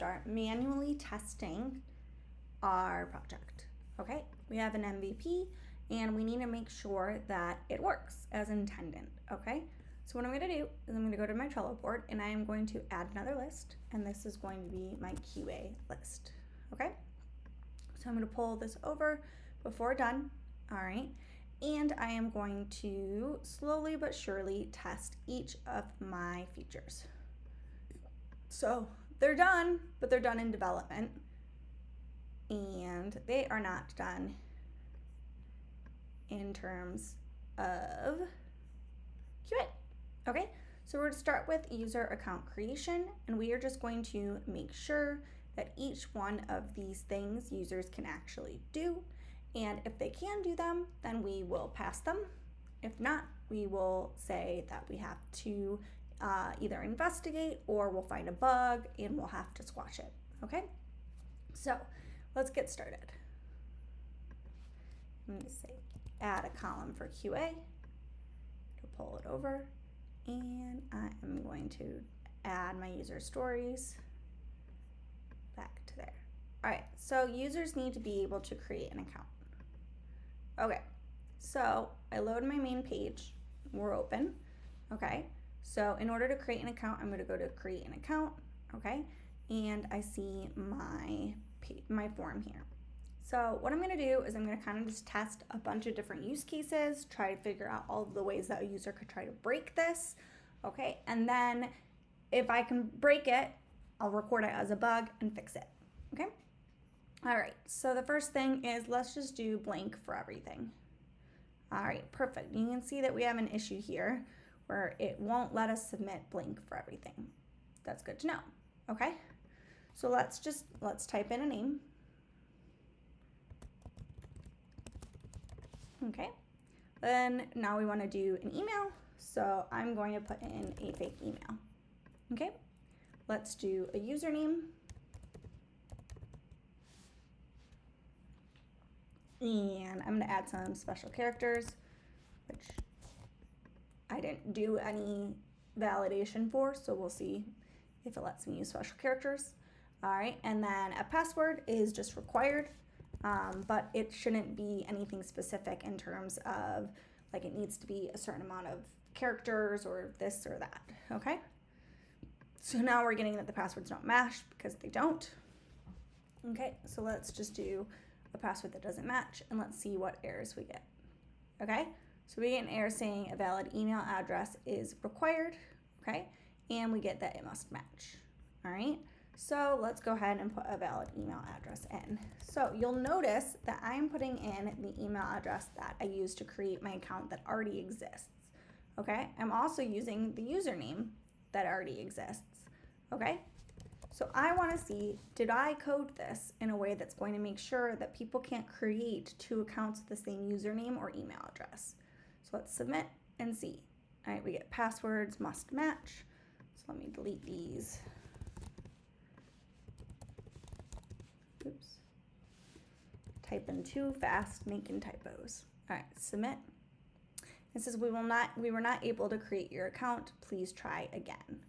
start manually testing our project. Okay, we have an MVP and we need to make sure that it works as intended. Okay, so what I'm going to do is I'm going to go to my Trello board and I am going to add another list, and this is going to be my QA list. Okay, so I'm going to pull this over before done. All right, and I am going to slowly but surely test each of my features. So they're done, but they're done in development, and they are not done in terms of QA. Okay, so we're going to start with user account creation, and we are just going to make sure that each one of these things users can actually do, and if they can do them, then we will pass them. If not, we will say that we have to either investigate or we'll find a bug and we'll have to squash it. Okay, so let's get started. I'm going to say add a column for QA to pull it over, and I am going to add my user stories back to there. All right, so users need to be able to create an account. Okay, so I load my main page, we're open. Okay, so in order to create an account, I'm going to go to create an account. Okay, and I see my form here. So what I'm going to do is I'm going to kind of just test a bunch of different use cases, try to figure out all of the ways that a user could try to break this. Okay, and then if I can break it, I'll record it as a bug and fix it. Okay, all right, so the first thing is let's just do blank for everything. All right, perfect. You can see that we have an issue here where it won't let us submit blank for everything. That's good to know. Okay, so let's type in a name. Okay, then now we want to do an email, so I'm going to put in a fake email. Okay, let's do a username, and I'm going to add some special characters, which I didn't do any validation for, so we'll see if it lets me use special characters. All right, and then a password is just required. But it shouldn't be anything specific in terms of like it needs to be a certain amount of characters or this or that. Okay, so now we're getting that the passwords don't match because they don't. Okay, so let's just do a password that doesn't match and let's see what errors we get. Okay, so we get an error saying a valid email address is required. Okay, and we get that it must match. All right, so let's go ahead and put a valid email address in. So you'll notice that I'm putting in the email address that I used to create my account that already exists. Okay, I'm also using the username that already exists. Okay, so I want to see, did I code this in a way that's going to make sure that people can't create two accounts with the same username or email address? So let's submit and see. All right, we get passwords must match. So let me delete these. Oops. Typing too fast, making typos. All right, submit. It says we were not able to create your account. Please try again.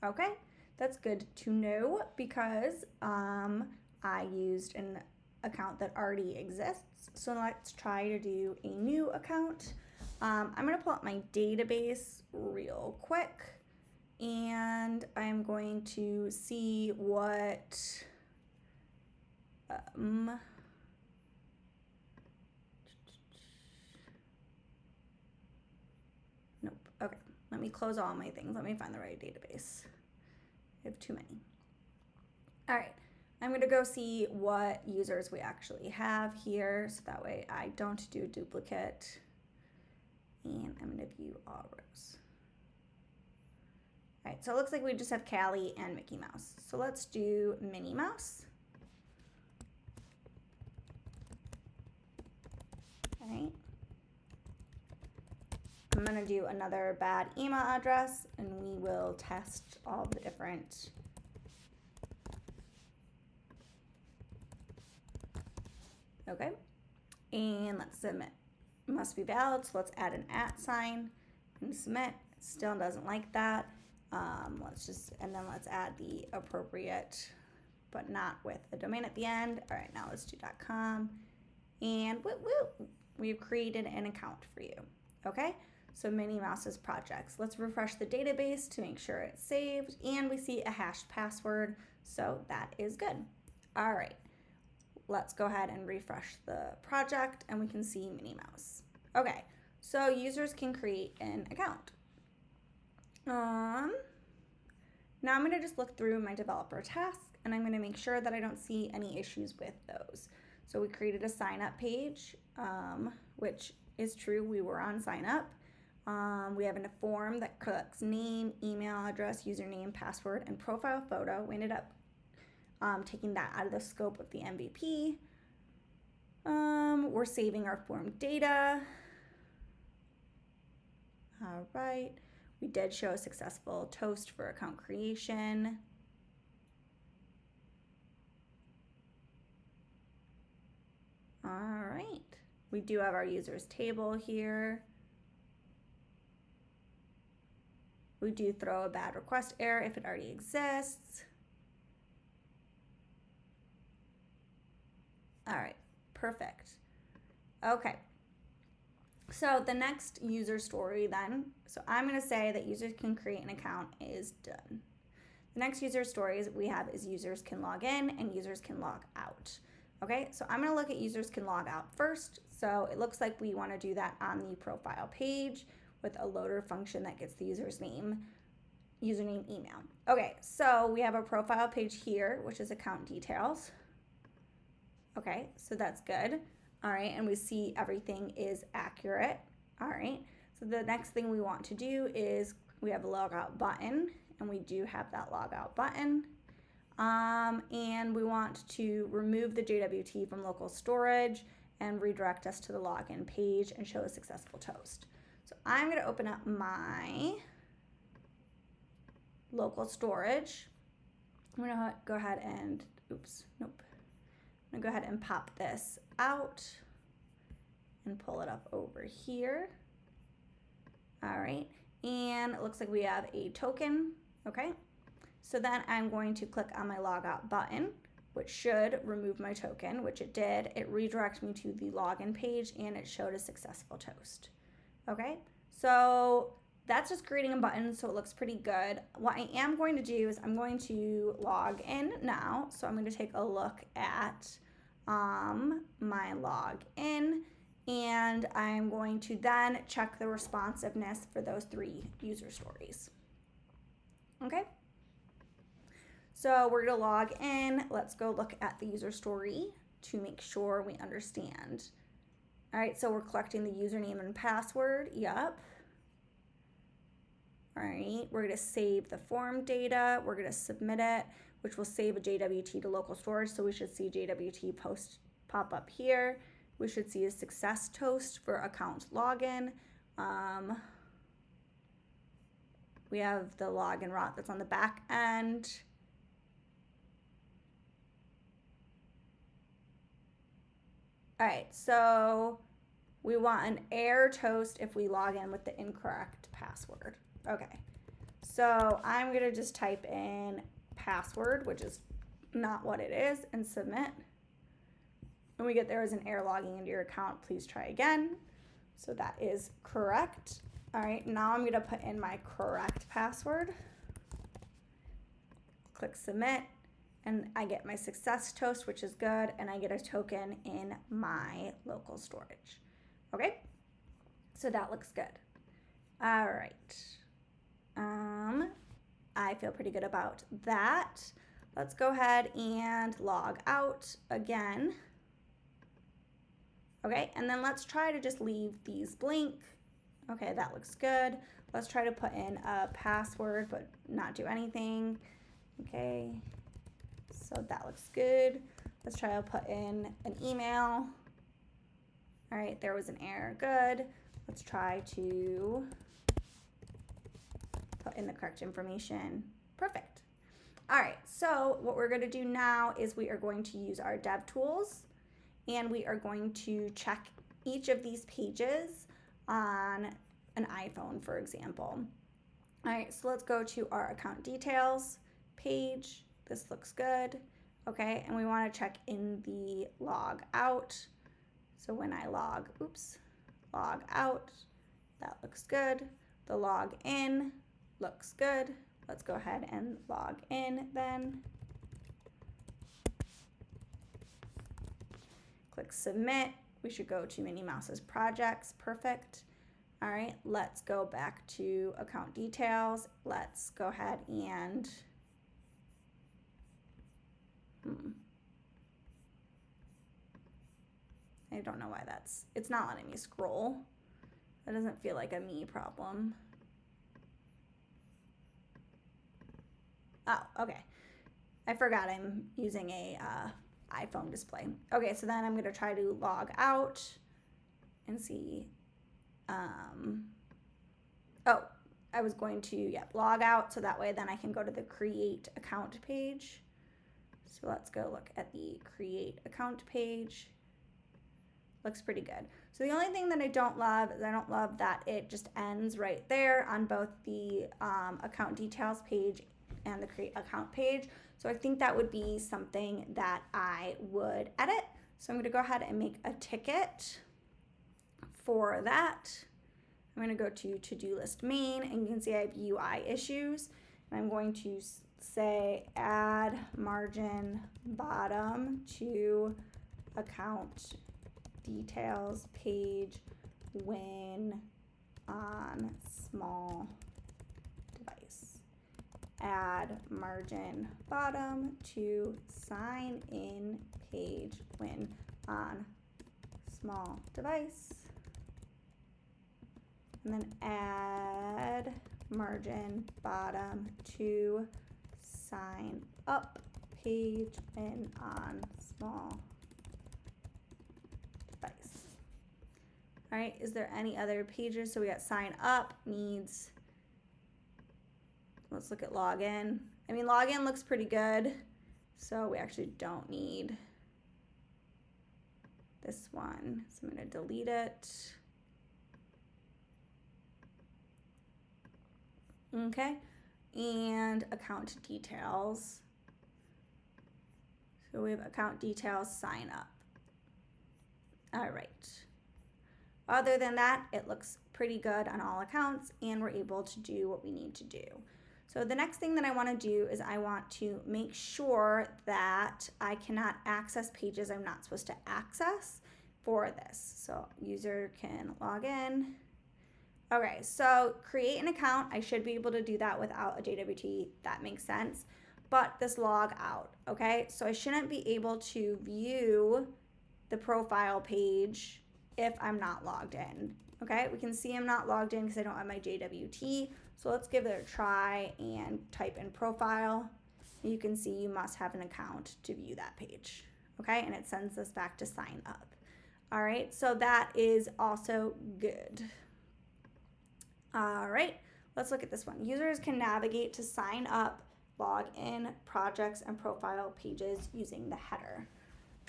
Okay, that's good to know because I used an account that already exists. So let's try to do a new account. I'm gonna pull up my database real quick, and I'm going to see what. Nope. Okay, let me close all my things. Let me find the right database. I have too many. All right, I'm gonna go see what users we actually have here, so that way I don't do a duplicate. And I'm gonna view all rows. All right, so it looks like we just have Callie and Mickey Mouse. So let's do Minnie Mouse. All right. I'm gonna do another bad email address and we will test all the different okay, and let's submit. Must be valid, so let's add an @ sign and submit. It still doesn't like that. Let's add the appropriate but not with a domain at the end. All right, now let's do .com, and woo woo, we've created an account for you. Okay, so Minnie Mouse's projects. Let's refresh the database to make sure it's saved, and we see a hashed password, so that is good. All right, let's go ahead and refresh the project, and we can see Minnie Mouse. Okay, so users can create an account. Now I'm going to just look through my developer task, and I'm going to make sure that I don't see any issues with those. So we created a sign up page, which is true. We were on sign up. We have a form that collects name, email address, username, password, and profile photo. We ended up taking that out of the scope of the MVP. We're saving our form data. All right. We did show a successful toast for account creation. All right. We do have our users table here. We do throw a bad request error if it already exists. All right, perfect. Okay. So the next user story then, so I'm going to say that users can create an account is done. The next user stories we have is users can log in and users can log out. Okay, so I'm going to look at users can log out first. So it looks like we want to do that on the profile page with a loader function that gets the user's name, username, email. Okay, so we have a profile page here, which is account details. Okay, so that's good. All right, and we see everything is accurate. All right, so the next thing we want to do is we have a logout button, and we do have that logout button. And we want to remove the JWT from local storage and redirect us to the login page and show a successful toast. So I'm going to open up my local storage. I'm going to go ahead and, I'm going to go ahead and pop this out and pull it up over here. All right, and it looks like we have a token, okay? So then I'm going to click on my logout button, which should remove my token, which it did. It redirects me to the login page and it showed a successful toast. Okay, so that's just creating a button, so it looks pretty good. What I am going to do is I'm going to log in now. So I'm going to take a look at my login, and I'm going to then check the responsiveness for those 3 user stories. Okay. So we're going to log in. Let's go look at the user story to make sure we understand. All right, so we're collecting the username and password. Yep. All right, we're going to save the form data. We're going to submit it, which will save a JWT to local storage. So we should see JWT post pop up here. We should see a success toast for account login. We have the login route that's on the back end. All right, so we want an error toast if we log in with the incorrect password. Okay, so I'm gonna just type in password, which is not what it is, and submit. When we get there as an error logging into your account, please try again. So that is correct. All right, now I'm gonna put in my correct password. Click submit. And I get my success toast, which is good, and I get a token in my local storage. Okay, so that looks good. All right, I feel pretty good about that. Let's go ahead and log out again. Okay, and then let's try to just leave these blank. Okay, that looks good. Let's try to put in a password, but not do anything. Okay. So that looks good. Let's try to put in an email. All right, there was an error, good. Let's try to put in the correct information. Perfect. All right, so what we're gonna do now is we are going to use our dev tools, and we are going to check each of these pages on an iPhone, for example. All right, so let's go to our account details page. This looks good. okay? And we want to check in the log out. So when I log out, that looks good. The log in looks good. Let's go ahead and log in then. Click submit. We should go to Minnie Mouse's projects. Perfect. All right, let's go back to account details. Let's go ahead and I don't know why it's not letting me scroll. That doesn't feel like a me problem. Oh, okay. I forgot I'm using a iPhone display. Okay, so then I'm going to try to log out and see. Oh, I was going to, log out so that way then I can go to the create account page. So let's go look at the create account page. Looks pretty good. So the only thing that I don't love is I don't love that it just ends right there on both the account details page and the create account page. So I think that would be something that I would edit. So I'm going to go ahead and make a ticket for that. I'm going to go to to-do list main, and you can see I have UI issues. And I'm going to say add margin bottom to account details page when on small device. Add margin bottom to sign in page when on small device. And then add margin bottom to sign up page when on small device. All right, is there any other pages? So we got sign up needs, let's look at login. I mean, login looks pretty good, so we actually don't need this one. So I'm going to delete it. Okay, and account details. So we have account details, sign up. All right. Other than that, it looks pretty good on all accounts, and we're able to do what we need to do. So the next thing that I want to do is I want to make sure that I cannot access pages I'm not supposed to access for this. So user can log in. Okay, so create an account. I should be able to do that without a JWT. That makes sense. But this log out, okay? So I shouldn't be able to view the profile page if I'm not logged in, okay? We can see I'm not logged in because I don't have my JWT. So let's give it a try and type in profile. You can see you must have an account to view that page, okay? And it sends us back to sign up. All right, so that is also good. All right, let's look at this one. Users can navigate to sign up, log in, projects, and profile pages using the header.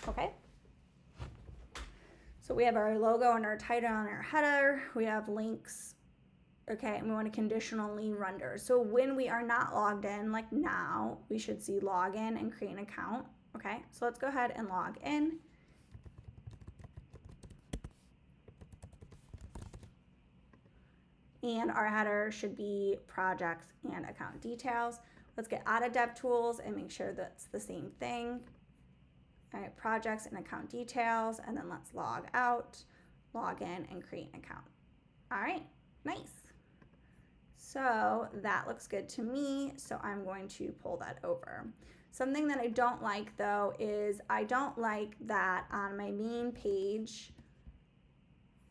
Okay. So we have our logo and our title on our header. We have links. Okay, and we want to conditionally render. So when we are not logged in, like now, we should see login and create an account. Okay, so let's go ahead and log in. And our header should be projects and account details. Let's get out of DevTools and make sure that's the same thing. All right, projects and account details, and then let's log out, log in, and create an account. All right, nice. So that looks good to me, so I'm going to pull that over. Something that I don't like though is I don't like that on my main page,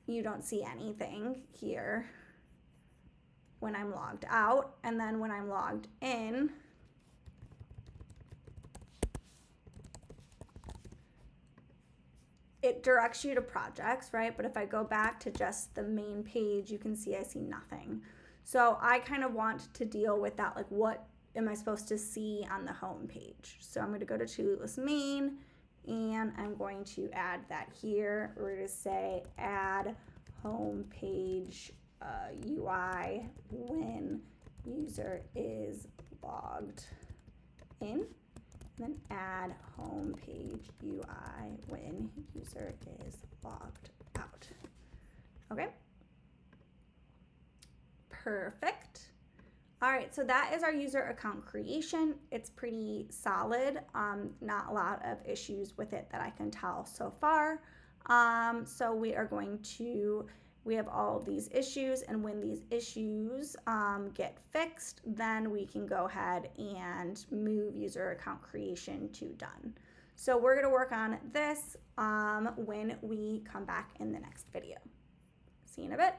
you don't see anything here when I'm logged out, and then when I'm logged in, it directs you to projects, right? But if I go back to just the main page, you can see I see nothing. So I kind of want to deal with that, like what am I supposed to see on the home page? So I'm going to go to to-do list main, and I'm going to add that here. We're going to say add home page UI when user is logged in. then add home page UI when user is logged out. Okay. Perfect. All right, so that is our user account creation. It's pretty solid. Not a lot of issues with it that I can tell so far. So we have all of these issues, and when these issues get fixed, then we can go ahead and move user account creation to done. So we're gonna work on this when we come back in the next video. See you in a bit.